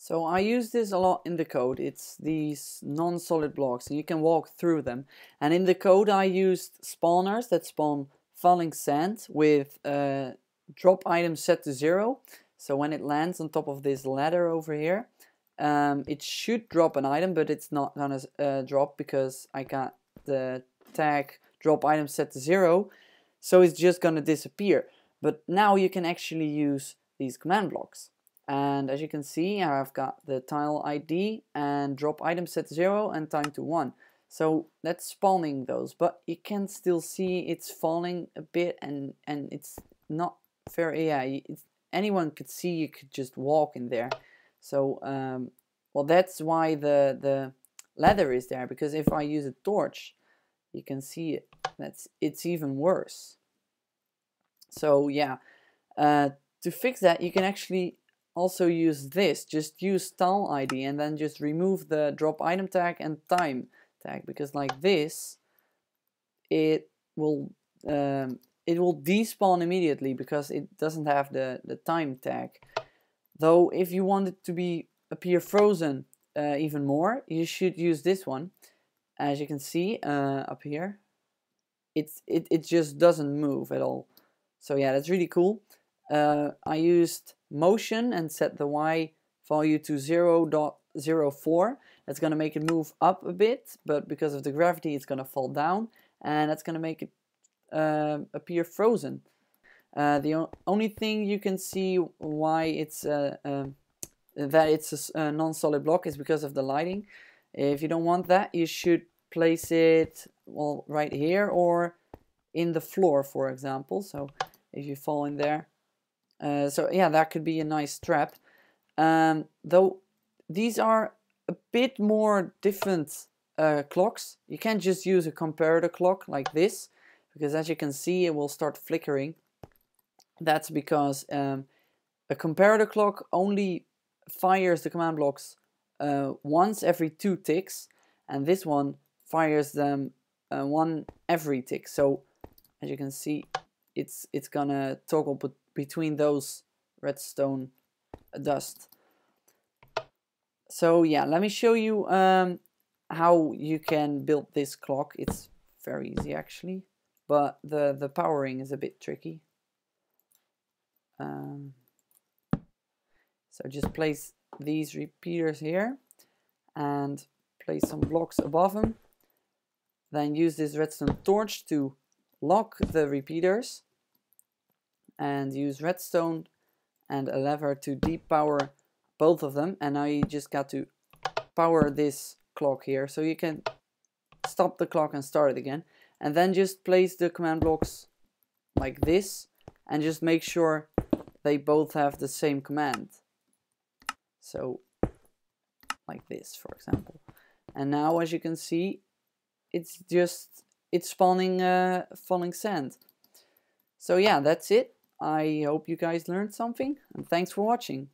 So I use this a lot in the code. It's these non-solid blocks and you can walk through them. And in the code I used spawners that spawn FallingSand with drop item set to 0. So when it lands on top of this ladder over here, it should drop an item, but it's not gonna drop because I got the tag drop item set to 0. So it's just gonna disappear. But now you can actually use these command blocks. And as you can see, I've got the TileID and drop item set to 0 and time to 1. So that's spawning those, but you can still see it's falling a bit and it's not very, yeah, anyone could see you could just walk in there. So, well, that's why the ladder is there, because if I use a torch, you can see it. It's even worse. So yeah, to fix that, you can actually also use this. Just use TileID and then just remove the drop item tag and time tag, because like this, it will despawn immediately because it doesn't have the time tag. Though if you want it to appear frozen even more, you should use this one. As you can see up here, it just doesn't move at all. So yeah, that's really cool. I used motion and set the Y value to 0.04. That's going to make it move up a bit, but because of the gravity it's going to fall down, and that's going to make it appear frozen. The only thing you can see why it's that it's a non-solid block is because of the lighting. If you don't want that, you should place it, well, right here or in the floor, for example. So if you fall in there, so yeah, that could be a nice trap. Though these are a bit more different clocks. You can't just use a comparator clock like this, because as you can see, it will start flickering. That's because a comparator clock only fires the command blocks once every 2 ticks, and this one fires them one every tick. So as you can see, it's gonna toggle between those redstone dust. So yeah, let me show you how you can build this clock. It's very easy actually, but the powering is a bit tricky. So just place these repeaters here and place some blocks above them. Then use this redstone torch to lock the repeaters, and use redstone and a lever to depower both of them. And now you just got to power this clock here, so you can stop the clock and start it again. And then just place the command blocks like this and just make sure they both have the same command. So like this, for example. And now, as you can see, it's spawning FallingSand. So yeah, that's it. I hope you guys learned something, and thanks for watching.